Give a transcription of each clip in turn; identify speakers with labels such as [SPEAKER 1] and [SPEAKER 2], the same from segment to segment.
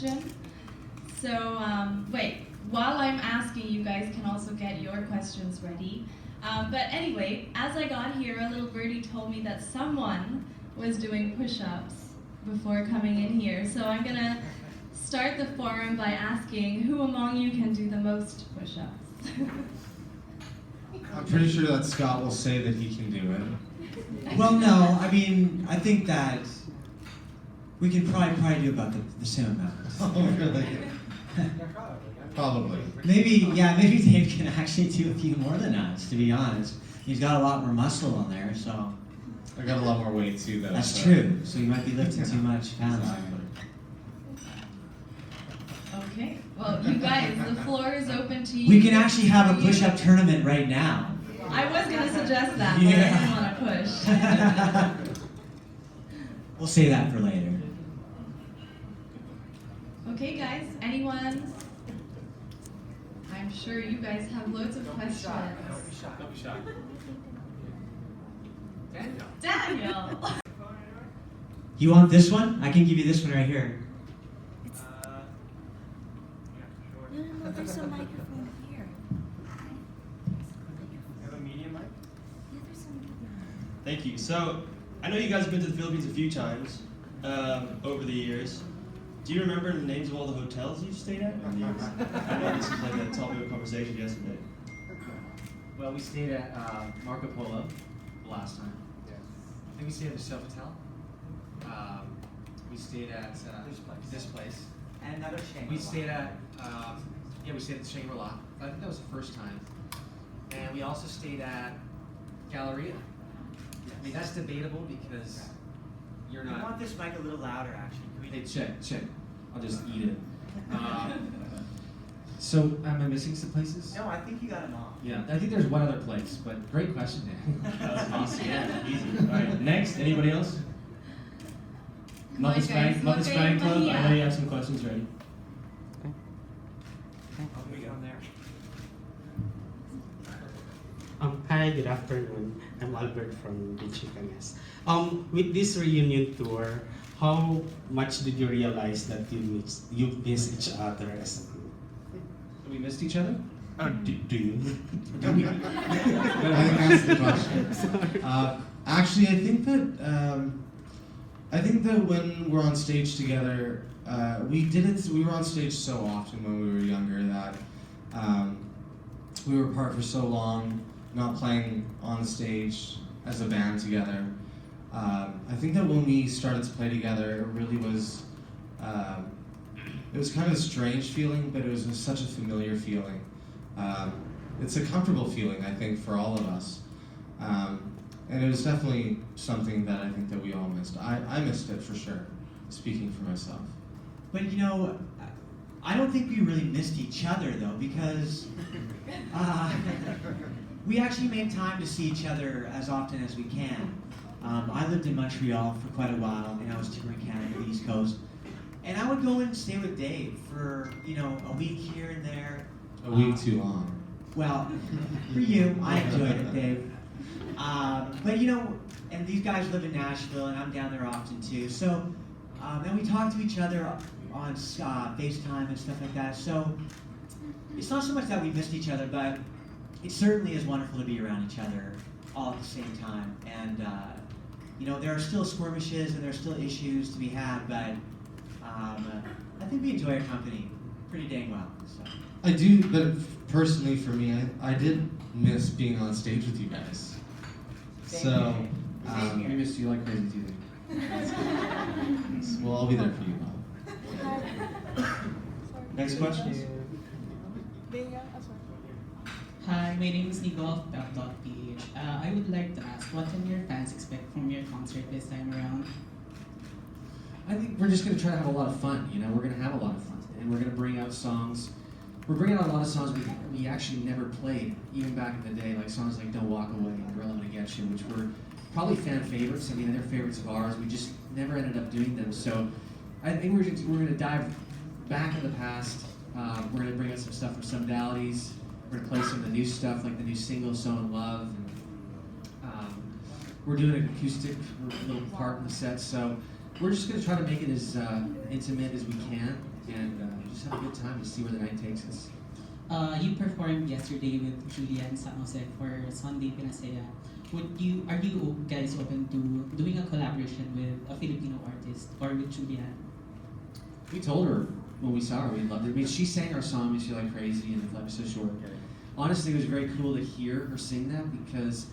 [SPEAKER 1] question. So, wait, while I'm asking, you guys can also get your questions ready. But anyway, as I got here, a little birdie told me that someone was doing push-ups before coming in here. So I'm gonna start the forum by asking who among you can do the most push-ups?
[SPEAKER 2] I'm pretty sure that Scott will say that he can do it.
[SPEAKER 3] Well, no, I mean, I think that we can probably do about the same amount.
[SPEAKER 2] Oh, really? Probably.
[SPEAKER 3] Maybe Dave can actually do a few more than us, to be honest. He's got a lot more muscle on there, so.
[SPEAKER 2] I got a lot more weight too, though.
[SPEAKER 3] That's true, so you might be lifting too much pounds.
[SPEAKER 1] Okay, well, you guys, the floor is open to you.
[SPEAKER 3] We can actually have a push-up tournament right now.
[SPEAKER 1] I was going to suggest that, but I didn't want to push.
[SPEAKER 3] We'll say that for later.
[SPEAKER 1] Okay, guys, anyone? I'm sure you guys have loads of questions.
[SPEAKER 4] Don't be shy.
[SPEAKER 1] Daniel!
[SPEAKER 3] You want this one? I can give you this one right here.
[SPEAKER 5] No, there's a microphone here.
[SPEAKER 4] You have a medium mic?
[SPEAKER 5] Yeah, there's some medium.
[SPEAKER 4] Thank you. So, I know you guys have been to the Philippines a few times over the years. Do you remember the names of all the hotels you've stayed at? I know this is like a topic of conversation yesterday.
[SPEAKER 6] Well, we stayed at Marco Polo the last time.
[SPEAKER 4] Yeah.
[SPEAKER 6] I think we stayed at the Sofitel. We stayed at this place.
[SPEAKER 3] And another Shangri-La.
[SPEAKER 6] We stayed at we stayed at Shangri-La. I think that was the first time. And we also stayed at Galleria. I mean, that's debatable because you're not.
[SPEAKER 3] I want this mic a little louder, actually.
[SPEAKER 6] Hey, check. I'll just eat it. So, am I missing some places?
[SPEAKER 3] No, I think you got them all.
[SPEAKER 6] Yeah, I think there's one other place, but great question, Dan.
[SPEAKER 4] That was awesome. Yeah, easy. All right, next. Anybody else? Moffatts Fan Club. I know you have some questions ready.
[SPEAKER 6] How do we get on there?
[SPEAKER 7] Hi, good afternoon. I'm Albert from Bichicanes. With this reunion tour, how much did you realize that you miss each other as a group?
[SPEAKER 6] We missed each other?
[SPEAKER 7] Do you?
[SPEAKER 2] I think that's the question. Actually, I think that when we're on stage together, we were on stage so often when we were younger that we were apart for so long, not playing on the stage as a band together. I think that when we started to play together, it really was, it was kind of a strange feeling, but it was such a familiar feeling. It's a comfortable feeling, I think, for all of us. And it was definitely something that I think that we all missed. I missed it for sure, speaking for myself.
[SPEAKER 3] But you know, I don't think we really missed each other though, because we actually made time to see each other as often as we can. I lived in Montreal for quite a while, and I was touring Canada, the East Coast. And I would go and stay with Dave for, a week here and there.
[SPEAKER 2] A week too long.
[SPEAKER 3] Well, for you, I enjoyed it, Dave. But and these guys live in Nashville, and I'm down there often too. So, and we talk to each other on FaceTime and stuff like that. So, it's not so much that we missed each other, but it certainly is wonderful to be around each other all at the same time. And, there are still skirmishes and there are still issues to be had, but I think we enjoy our company pretty dang well. So.
[SPEAKER 2] I do, but personally for me, I did miss being on stage with you guys. So,
[SPEAKER 6] We missed you like crazy too.
[SPEAKER 2] well, I'll be there for you, Bob.
[SPEAKER 4] Next question.
[SPEAKER 8] Hi, my name is Nico of Pep.ph. I would like to ask, what can your fans expect from your concert this time around?
[SPEAKER 6] I think we're just going to try to have a lot of fun, We're going to have a lot of fun. And we're going to bring out songs. We're bringing out a lot of songs we actually never played, even back in the day, like songs like Don't Walk Away and Gorilla to Get You, which were probably fan favorites. I mean, they're favorites of ours. We just never ended up doing them. So I think we're going to dive back in the past. We're going to bring out some stuff from Some Modalities. We're going to play some of the new stuff, like the new single, So in Love. And, we're doing an acoustic little part in the set. So we're just going to try to make it as intimate as we can. and just have a good time and see where the night takes us.
[SPEAKER 8] You performed yesterday with Julia and San Jose for Sunday Pinasaya. Are you guys open to doing a collaboration with a Filipino artist or with Julia?
[SPEAKER 6] We told her when we saw her we loved her. I mean, she sang our song "Miss You Like Crazy" and "Life Is So Short." Honestly, it was very cool to hear her sing that because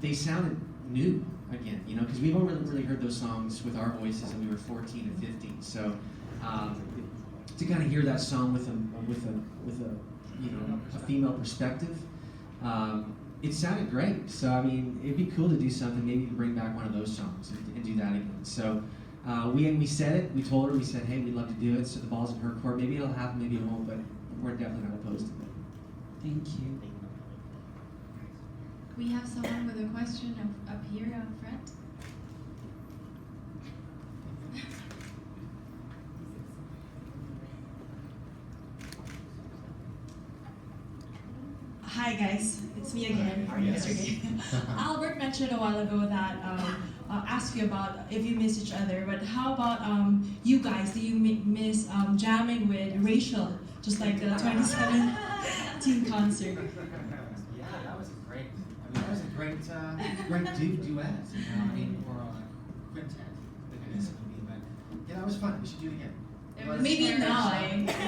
[SPEAKER 6] they sounded new again, you know, because we've only really heard those songs with our voices when we were 14 and 15. So to kind of hear that song with a you know, a female perspective, it sounded great. So I mean, it'd be cool to do something, maybe to bring back one of those songs and do that again. So we said it. We told her. We said, hey, we'd love to do it. So the ball's in her court. Maybe it'll happen. Maybe it won't. But we're definitely not opposed to it.
[SPEAKER 8] Thank you.
[SPEAKER 1] We have someone with a question up here up front.
[SPEAKER 9] Hi guys, it's me again from yesterday. Albert mentioned a while ago that asked you about if you miss each other, but how about you guys? Do you miss jamming with Rachel, just like the 2017 concert?
[SPEAKER 10] Yeah, that was a great. I mean, that was a great duet. You know, I mean, or quintet. I guess it would be, but yeah, that was fun. We should do it again.
[SPEAKER 9] Maybe now.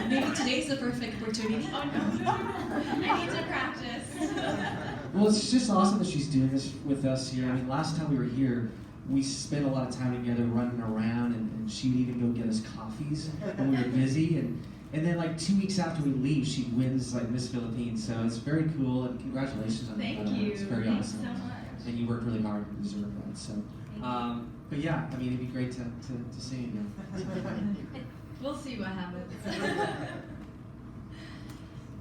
[SPEAKER 9] Maybe today's the perfect opportunity.
[SPEAKER 1] Oh no, I need to practice.
[SPEAKER 6] Well, it's just awesome that she's doing this with us here. I mean, last time we were here, we spent a lot of time together running around, and she would even go get us coffees when we were busy. And then like 2 weeks after we leave, she wins like Miss Philippines. So it's very cool, and congratulations on that.
[SPEAKER 1] Thank you.
[SPEAKER 6] It's very
[SPEAKER 1] Thanks
[SPEAKER 6] awesome.
[SPEAKER 1] so much.
[SPEAKER 6] And you worked really hard to deserve that. So, but yeah, I mean, it'd be great to sing again.
[SPEAKER 1] We'll see what happens.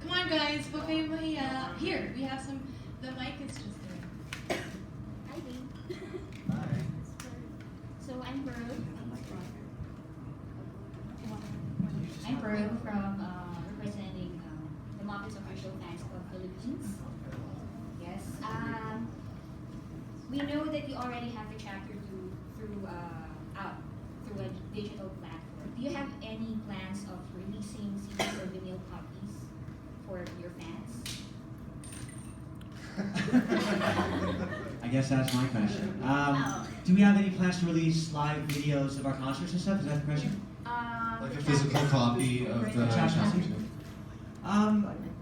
[SPEAKER 1] Come on, guys. Huwag kayong mahiya. Here, we have some. The mic is just there.
[SPEAKER 5] Hi, Dave.
[SPEAKER 10] Bye.
[SPEAKER 5] So I'm Pearl. I'm Pearl from representing the Moffatts Official Fans Club Philippines. Yes. We know that you already have the chapter through a digital platform. Do you have any plans of releasing CDs or vinyl copies for your fans?
[SPEAKER 3] I guess that's my question. Do we have any plans to release live videos of our concerts and stuff? Is that the question?
[SPEAKER 2] Like a physical copy of the
[SPEAKER 3] Chapter.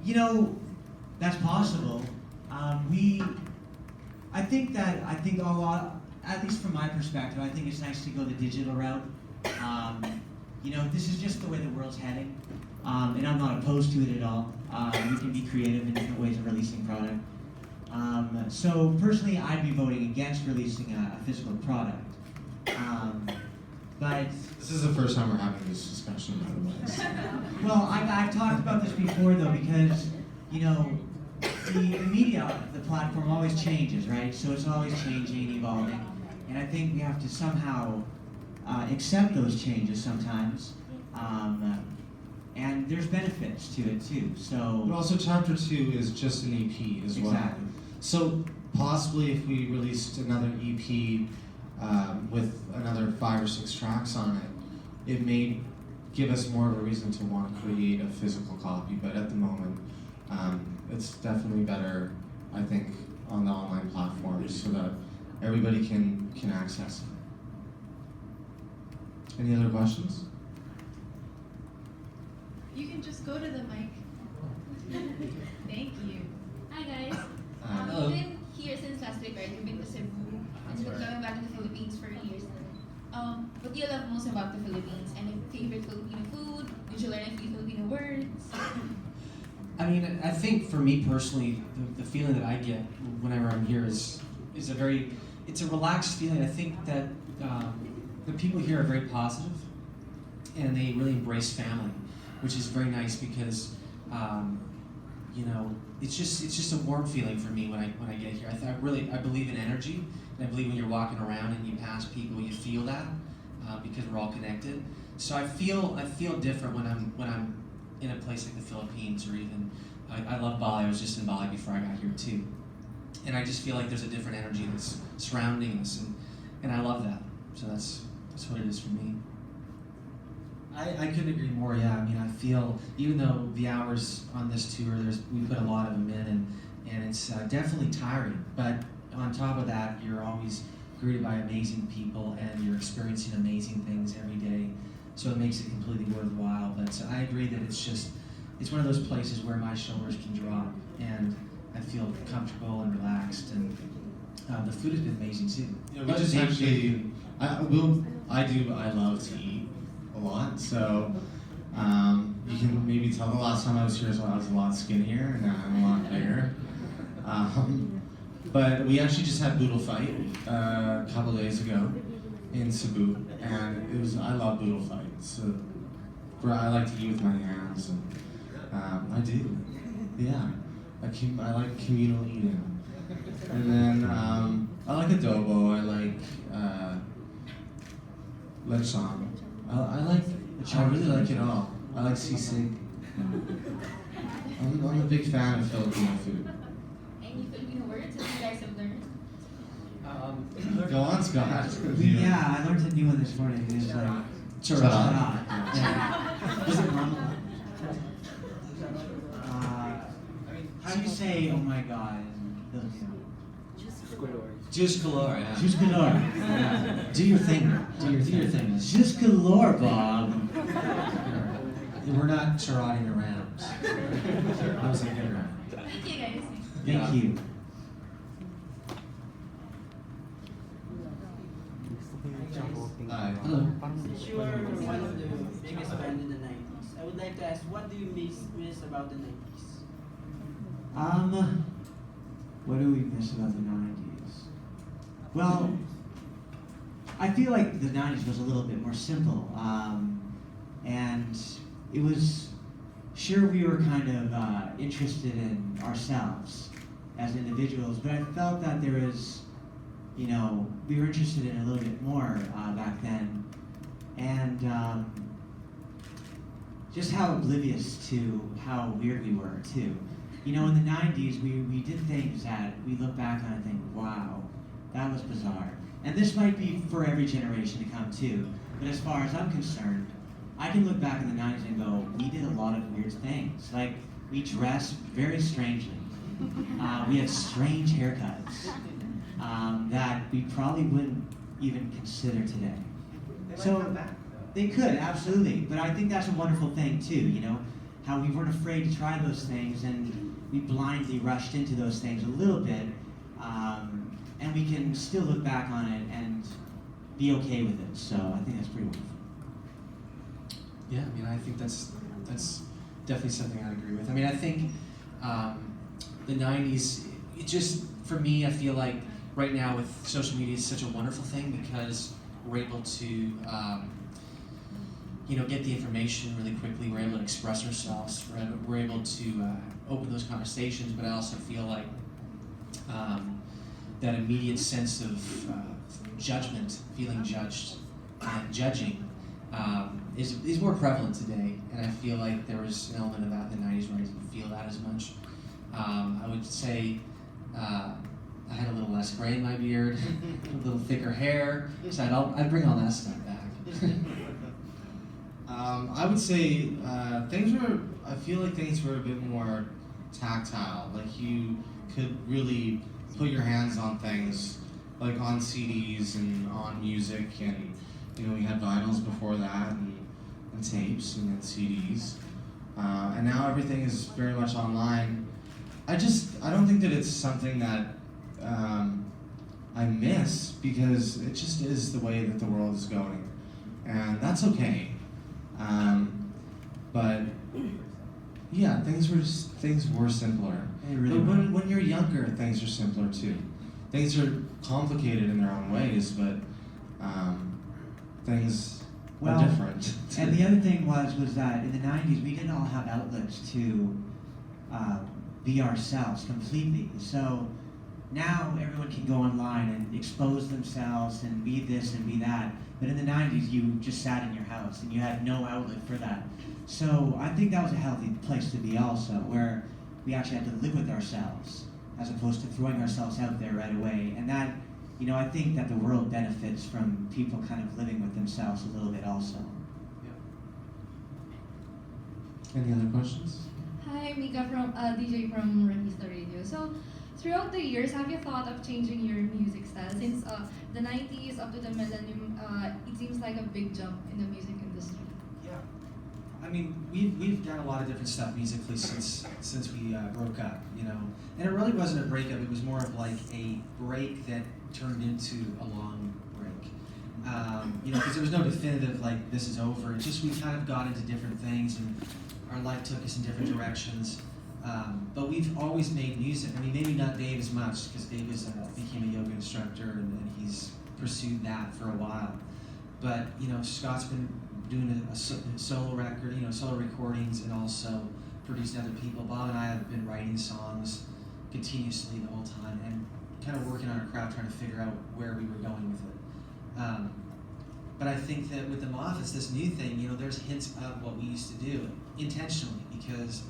[SPEAKER 3] You know, that's possible. I think a lot, at least from my perspective, I think it's nice to go the digital route. You know, this is just the way the world's heading, and I'm not opposed to it at all. We can be creative in different ways of releasing product. So personally, I'd be voting against releasing a physical product. But
[SPEAKER 2] This is the first time we're having this discussion, by the way.
[SPEAKER 3] well, I've talked about this before though, because you know, the media, the platform always changes, right? So it's always changing, evolving, and I think we have to somehow accept those changes sometimes. And there's benefits to it too.
[SPEAKER 2] But
[SPEAKER 3] So
[SPEAKER 2] also, Chapter 2 is just an EP as well.
[SPEAKER 3] Exactly.
[SPEAKER 2] So possibly, if we released another EP with another 5 or 6 tracks on it, it may give us more of a reason to want to create a physical copy. But at the moment, it's definitely better, I think, on the online platforms so that everybody can access it. Any other questions?
[SPEAKER 1] You can just go to the mic. Thank you.
[SPEAKER 11] Hi guys.
[SPEAKER 2] Hello.
[SPEAKER 11] You've been here since last week, right? You've been to Cebu and you've been coming back to the Philippines for years. What do you love most about the Philippines? Any favorite Filipino food? Did you learn a few Filipino words?
[SPEAKER 6] I mean, I think for me personally, the feeling that I get whenever I'm here is it's a relaxed feeling. I think that the people here are very positive, and they really embrace family, which is very nice because you know, it's just a warm feeling for me when I get here. I believe in energy, and I believe when you're walking around and you pass people, you feel that because we're all connected. So I feel different when I'm in a place like the Philippines, or even I love Bali. I was just in Bali before I got here too, and I just feel like there's a different energy that's surrounding us, and I love that. So that's what it is for me. I couldn't agree more. Yeah, I mean, I feel even though the hours on this tour, we put a lot of them in, and it's definitely tiring. But on top of that, you're always greeted by amazing people, and you're experiencing amazing things every day. So it makes it completely worthwhile. But I agree that it's one of those places where my shoulders can drop, and I feel comfortable and relaxed, and the food has been amazing too.
[SPEAKER 2] Yeah, we just actually, I love to eat a lot, so you can maybe tell the last time I was here, so I was a lot skinnier, and now I'm a lot bigger. But we actually just had boodle fight a couple days ago in Cebu, and I love boodle fight. So I like to eat with my hands, and I do, yeah. I like communal eating. And then I like adobo. I like lechon. I really like it all. I like sisig. I'm a big fan of Filipino food.
[SPEAKER 11] Any Filipino words that you guys have learned?
[SPEAKER 2] Go on, Scott.
[SPEAKER 3] Yeah, I learned a new one this morning. It's like
[SPEAKER 2] Charot.
[SPEAKER 3] Yeah. Was it mama? How do you say "oh my god" in Filipino?
[SPEAKER 6] Juice galore. Yeah.
[SPEAKER 3] Juice galore. Yeah.
[SPEAKER 6] Do your thing. Do your thing.
[SPEAKER 3] Juice galore, Bob.
[SPEAKER 6] We're not charotting around. I was thinking around.
[SPEAKER 11] Thank you guys.
[SPEAKER 3] Thank you.
[SPEAKER 6] Hello.
[SPEAKER 12] Since you are one of the biggest band in the 90s, I would like to ask, what do you miss about the 90s?
[SPEAKER 3] What do we miss about the 90s? Well, I feel like the 90s was a little bit more simple. And it was, sure, we were kind of interested in ourselves as individuals, but I felt that there was, we were interested in a little bit more back then. And just how oblivious to how weird we were, too. In the 90s, we did things that we look back on and think, wow, that was bizarre. And this might be for every generation to come, too. But as far as I'm concerned, I can look back in the 90s and go, we did a lot of weird things. Like, we dressed very strangely. We had strange haircuts that we probably wouldn't even consider today. So they could, absolutely. But I think that's a wonderful thing, too, how we weren't afraid to try those things, and we blindly rushed into those things a little bit, and we can still look back on it and be okay with it. So I think that's pretty wonderful.
[SPEAKER 6] Yeah, I mean, I think that's definitely something I'd agree with. I mean, I think the 90s, it just, for me, I feel like right now with social media is such a wonderful thing because we're able to, get the information really quickly. We're able to express ourselves. We're able to open those conversations, but I also feel like that immediate sense of judgment, feeling judged and judging is more prevalent today. And I feel like there was an element of that in the 90s where I didn't feel that as much. I would say I had a little less gray in my beard, a little thicker hair, so I'd bring all that stuff back.
[SPEAKER 2] I would say I feel like things were a bit more tactile. Like you could really put your hands on things, like on CDs and on music, and we had vinyls before that, and tapes, and then CDs. And now everything is very much online. I don't think that it's something that I miss, because it just is the way that the world is going, and that's okay. But yeah, things were simpler.
[SPEAKER 3] Really
[SPEAKER 2] but when you're younger, things are simpler too. Things are complicated in their own ways, but things are different.
[SPEAKER 3] And the other thing was that in the 90s, we didn't all have outlets to be ourselves completely. So now everyone can go online and expose themselves and be this and be that. But in the 90s, you just sat in your house and you had no outlet for that. So I think that was a healthy place to be also, where we actually had to live with ourselves as opposed to throwing ourselves out there right away. And that, I think that the world benefits from people kind of living with themselves a little bit also.
[SPEAKER 2] Any other questions?
[SPEAKER 13] Hi, Mika from DJ from Remista Radio. So, throughout the years, have you thought of changing your music style? Since the 90s up to the millennium, it seems like a big jump in the music industry.
[SPEAKER 10] Yeah. I mean, we've done a lot of different stuff musically since we broke up, you know. And it really wasn't a breakup. It was more of like a break that turned into a long break. You know, because there was no definitive like this is over. It's just we kind of got into different things and our life took us in different directions. But we've always made music. I mean, maybe not Dave as much because Dave became a yoga instructor and he's pursued that for a while. But you know, Scott's been doing a solo record, you know, solo recordings, and also producing other people. Bob and I have been writing songs continuously the whole time and kind of working on our craft, trying to figure out where we were going with it. But I think that with the Moffatts, this new thing, you know, there's hints of what we used to do intentionally because,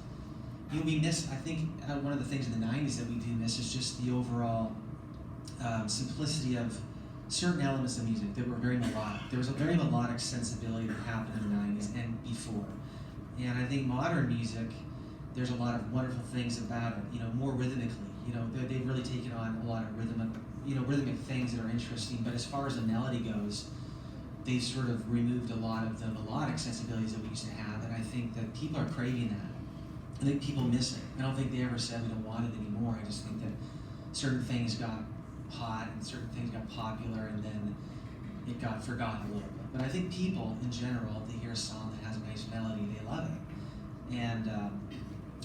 [SPEAKER 10] you know, we miss, I think one of the things in the 90s that we do miss is just the overall simplicity of certain elements of music that were very melodic. There was a very melodic sensibility that happened in the 90s and before. And I think modern music, there's a lot of wonderful things about it, you know, more rhythmically. You know, they've really taken on a lot of rhythmic things that are interesting, but as far as the melody goes, they've sort of removed a lot of the melodic sensibilities that we used to have, and I think that people are craving that. I think people miss it. I don't think they ever said we don't want it anymore. I just think that certain things got hot and certain things got popular and then it got forgotten a little bit. But I think people in general, if they hear a song that has a nice melody, they love it. And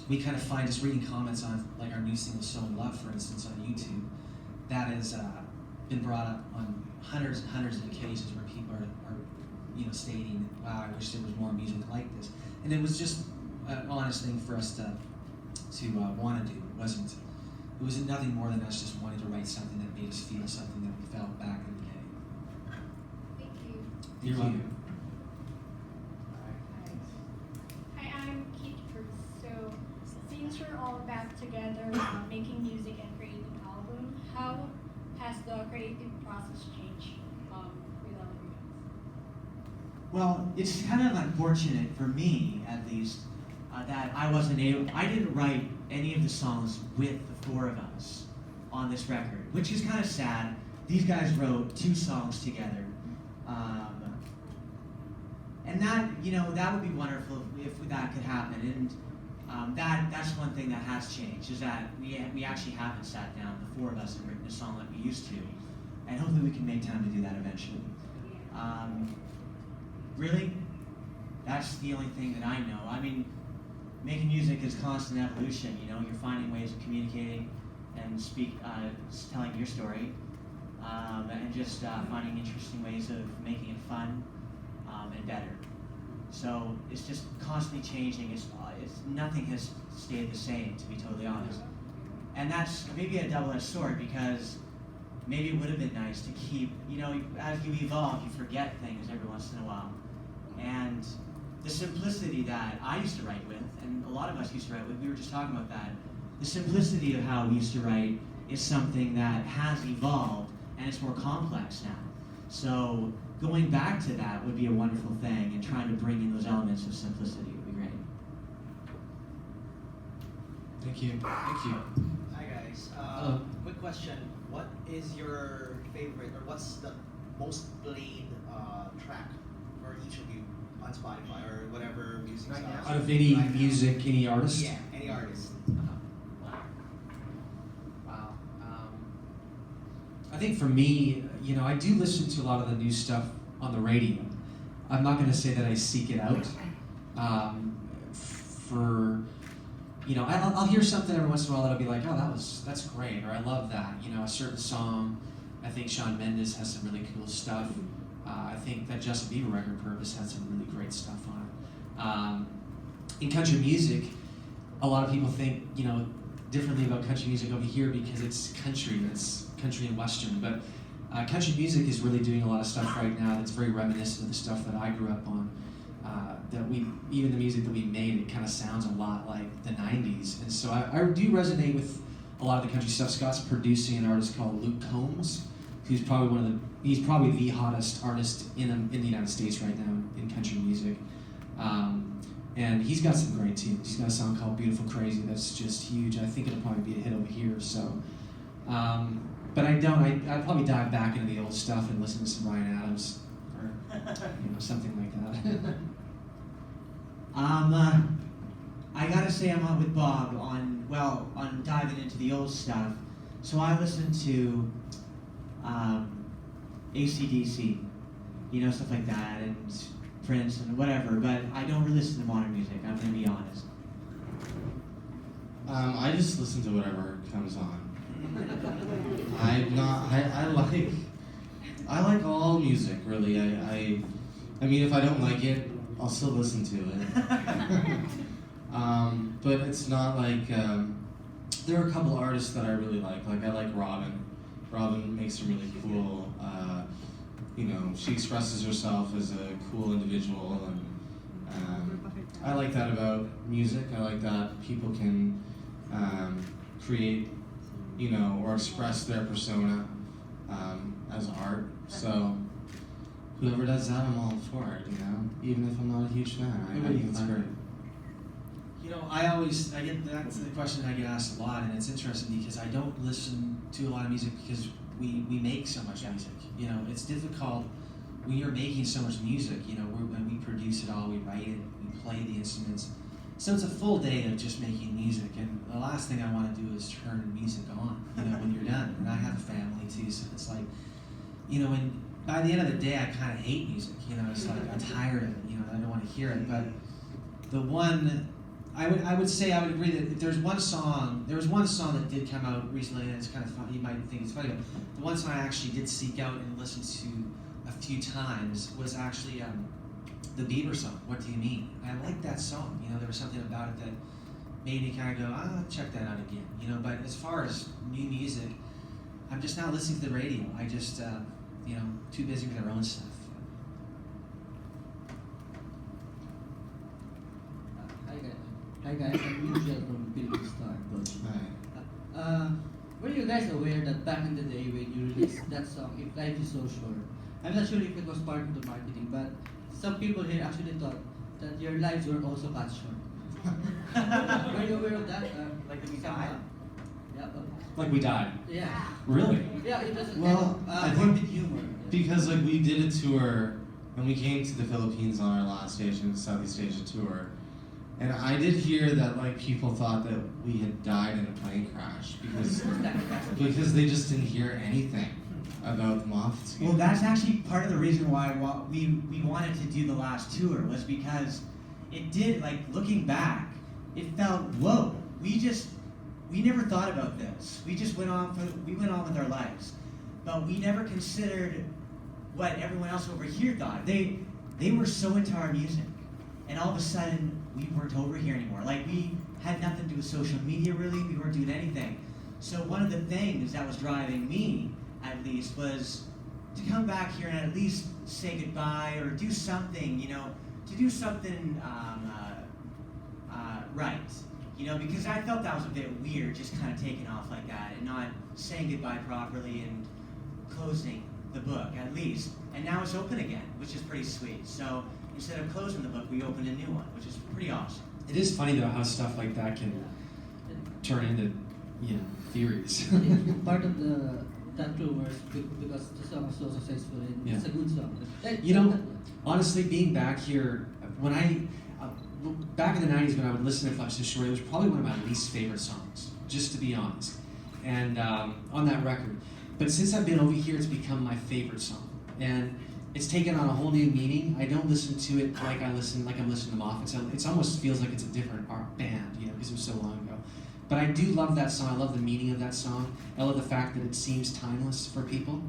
[SPEAKER 10] we kind of find, just reading comments on like our new single So In Love, for instance, on YouTube, that has been brought up on hundreds and hundreds of occasions where people are you know, stating, wow, I wish there was more music like this. And it was just an honest thing for us to want to do. It was nothing more than us just wanting to write something that made us feel something that we felt back in the day.
[SPEAKER 13] Thank you.
[SPEAKER 2] You're welcome.
[SPEAKER 14] Hi, I'm Keith Cruz. So, since we're all back together making music and creating an album, how has the creative process changed with all of you guys?
[SPEAKER 3] Well, it's kind of unfortunate for me, at least, that I didn't write any of the songs with the four of us on this record, which is kind of sad. These guys wrote 2 songs together. And that, you know, that would be wonderful if that could happen. And that's one thing that has changed, is that we actually haven't sat down, the 4 of us, and written a song like we used to. And hopefully we can make time to do that eventually. Really, that's the only thing that I know. I mean, making music is constant evolution, you know, you're finding ways of communicating and telling your story, and just finding interesting ways of making it fun and better. So it's just constantly changing. Nothing has stayed the same, to be totally honest. And that's maybe a double-edged sword, because maybe it would have been nice to keep, you know, as you evolve, you forget things every once in a while. And the simplicity that I used to write with, and a lot of us used to write with, we were just talking about that, the simplicity of how we used to write is something that has evolved, and it's more complex now. So going back to that would be a wonderful thing, and trying to bring in those elements of simplicity would be great.
[SPEAKER 2] Thank you. Thank you.
[SPEAKER 15] Hi guys. Quick question. What is your favorite, or what's the most played track for each of you on Spotify or whatever music
[SPEAKER 10] Right
[SPEAKER 15] style?
[SPEAKER 2] Out of any music, any artist?
[SPEAKER 15] Yeah, any artist.
[SPEAKER 10] Wow.
[SPEAKER 2] I think for me, you know, I do listen to a lot of the new stuff on the radio. I'm not going to say that I seek it out. You know, I'll hear something every once in a while that'll be like, oh, that's great, or I love that. You know, a certain song. I think Shawn Mendes has some really cool stuff. I think that Justin Bieber record, Purpose, had some really great stuff on it. In country music, a lot of people think, you know, differently about country music over here because it's country and western. But country music is really doing a lot of stuff right now that's very reminiscent of the stuff that I grew up on. Even the music that we made, it kind of sounds a lot like the 90s. And so I do resonate with a lot of the country stuff. Scott's producing an artist called Luke Combs, who's probably he's probably the hottest artist in the United States right now in country music.
[SPEAKER 6] And he's got some great tunes. He's got a song called Beautiful Crazy that's just huge. I think it'll probably be a hit over here. So, but I'd probably dive back into the old stuff and listen to some Ryan Adams or something like that.
[SPEAKER 3] I gotta say I'm up with Bob on diving into the old stuff. So I listen to AC/DC, stuff like that, and Prince and whatever, but I don't really listen to modern music, I'm gonna be honest.
[SPEAKER 2] I just listen to whatever comes on. I like all music, really. I mean, if I don't like it, I'll still listen to it. But it's not like, there are a couple artists that I really like. Like, I like Robin. Robin makes some really cool, she expresses herself as a cool individual, and I like that about music. I like that people can create, or express their persona as art. So whoever does that, I'm all for it, even if I'm not a huge fan. I think it's great.
[SPEAKER 10] I get that's the question I get asked a lot, and it's interesting because I don't listen to a lot of music because we make so much music. It's difficult when you're making so much music. When we produce it all, we write it, we play the instruments. So it's a full day of just making music, and the last thing I want to do is turn music on. When you're done, and I have a family too, so it's like, and by the end of the day, I kind of hate music. It's like I'm tired of it. I don't want to hear it. But the one. I would agree that if there was one song that did come out recently, and it's kind of funny, you might think it's funny, but the one song I actually did seek out and listen to a few times was actually the Bieber song, What Do You Mean? And I liked that song, there was something about it that made me kind of go, I'll check that out again, but as far as new music, I'm just not listening to the radio. I just, too busy with our own stuff.
[SPEAKER 12] Hi guys, I'm Usual from Philippine Star. Were you guys aware that back in the day when you released that song, If Life Is So Short, I'm not sure if it was part of the marketing, but some people here actually thought that your lives were also cut short. Were you aware of that?
[SPEAKER 15] Like we died?
[SPEAKER 12] Yeah.
[SPEAKER 6] Like we died?
[SPEAKER 12] Yeah.
[SPEAKER 6] Really?
[SPEAKER 12] Yeah, it was
[SPEAKER 2] I think
[SPEAKER 12] humor.
[SPEAKER 2] because we did a tour, and we came to the Philippines on our last station, Southeast Asia tour. And I did hear that people thought that we had died in a plane crash because they just didn't hear anything about the Moffatts.
[SPEAKER 3] Well, that's actually part of the reason why we wanted to do the last tour, was because it did, looking back, it felt, whoa, we never thought about this. We just went on with our lives. But we never considered what everyone else over here thought. They were so into our music. And all of a sudden, we weren't over here anymore. We had nothing to do with social media, really. We weren't doing anything. So one of the things that was driving me, at least, was to come back here and at least say goodbye or do something, to do something right. Because I felt that was a bit weird, just kind of taking off like that and not saying goodbye properly and closing the book, at least. And now it's open again, which is pretty sweet. So instead of closing the book, we opened a new one, which is pretty awesome.
[SPEAKER 6] It is funny though how stuff like that can turn into, theories.
[SPEAKER 12] Part of that rumors because the song was so successful and it's a good song.
[SPEAKER 6] Honestly, being back here, when back in the 90s when I would listen to Flash the Shore, it was probably one of my least favorite songs, just to be honest, and on that record. But since I've been over here, it's become my favorite song. And it's taken on a whole new meaning. I don't listen to it like I'm listening to Moffatts. It almost feels like it's a different band, because it was so long ago. But I do love that song. I love the meaning of that song. I love the fact that it seems timeless for people.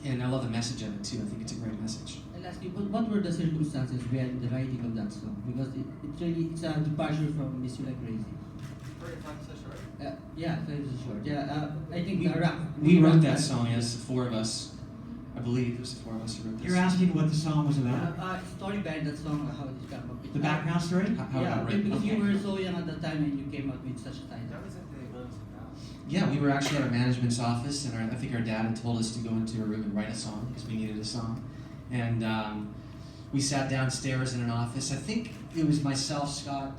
[SPEAKER 6] And I love the message of it too. I think it's a great message.
[SPEAKER 12] I'll ask you, what were the circumstances behind the writing of that song? Because it's a departure from Miss You Like Crazy. Yeah, Life Is So Short. Yeah, I think
[SPEAKER 6] we wrote that song, yes, the four of us. I believe it was the four of us who wrote this.
[SPEAKER 3] You're asking what the song was about?
[SPEAKER 12] Story behind that song, how it came up.
[SPEAKER 3] The background story?
[SPEAKER 12] Because you were so young at the time and you came up with such a title.
[SPEAKER 6] Yeah, we were actually at our management's office, and I think our dad had told us to go into a room and write a song because we needed a song. And we sat downstairs in an office. I think it was myself, Scott,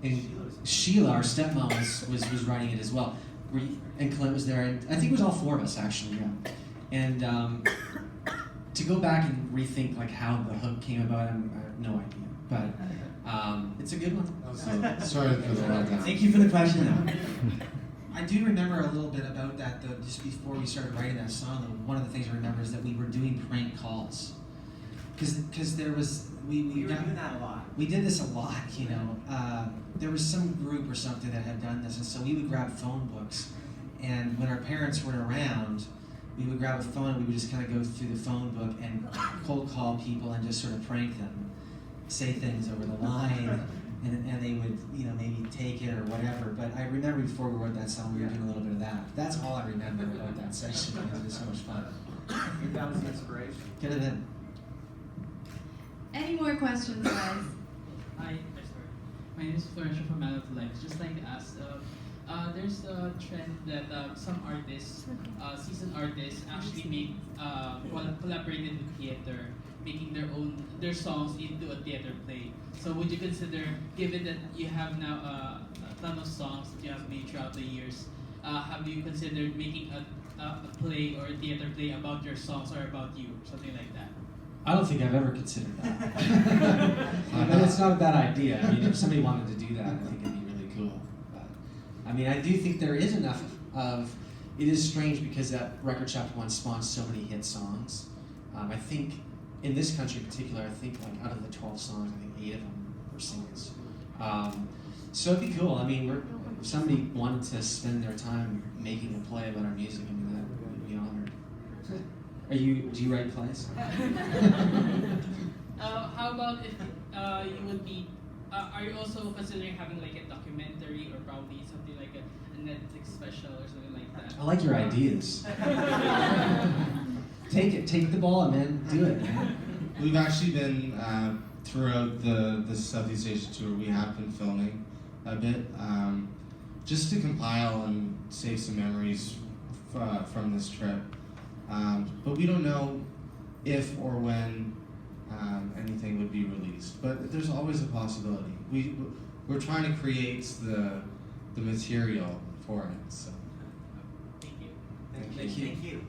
[SPEAKER 6] and Sheila, our stepmom, was writing it as well. And Clint was there, and I think it was all four of us actually, yeah. And to go back and rethink like how the hook came about, I have no idea, but it's a good one.
[SPEAKER 2] So, sorry for the letdown.
[SPEAKER 3] Thank you for the question, though.
[SPEAKER 10] I do remember a little bit about that, though, just before we started writing that song. Though, one of the things I remember is that we were doing prank calls, because there was we
[SPEAKER 3] were doing that a lot.
[SPEAKER 10] We did this a lot, you know. There was some group or something that had done this, and so we would grab phone books, and when our parents weren't around, we would grab a phone and we would just kind of go through the phone book and cold call people and just sort of prank them, say things over the line. And they would, you know, maybe take it or whatever. But I remember before we wrote that song, we were doing a little bit of that. That's all I remember about that session because it was so much fun.
[SPEAKER 3] That was the inspiration.
[SPEAKER 10] Could have been.
[SPEAKER 1] Any more questions, guys?
[SPEAKER 8] Hi, my name is Florencio from Man of Life. Just like to ask, there's a trend that some artists, seasoned artists, actually make collaborated with theater, making their songs into a theater play. So would you consider, given that you have now a ton of songs that you have made throughout the years, have you considered making a play or a theater play about your songs or about you, something like that?
[SPEAKER 6] I don't think I've ever considered that. But it's not a bad idea. I mean, if somebody wanted to do that, I think it'd be really cool. But, I mean, I do think there is enough of. It is strange because that record Chapter 1 spawned so many hit songs. I think in this country in particular, I think like out of the 12 songs, I think 8 of them were singles. So it'd be cool. I mean, if somebody wanted to spend their time making a play about our music, I mean, that would be honored. Do you write plays?
[SPEAKER 8] How about if you would be, are you also considering having like a documentary or probably something like a Netflix special or something like that?
[SPEAKER 6] I like your ideas. Take the ball, man. Do it, man.
[SPEAKER 2] We've actually been, throughout the Southeast Asia tour, we have been filming a bit, just to compile and save some memories from this trip. But we don't know if or when anything would be released. But there's always a possibility. We're trying to create the material for it. So.
[SPEAKER 8] Thank you.
[SPEAKER 3] Thank you.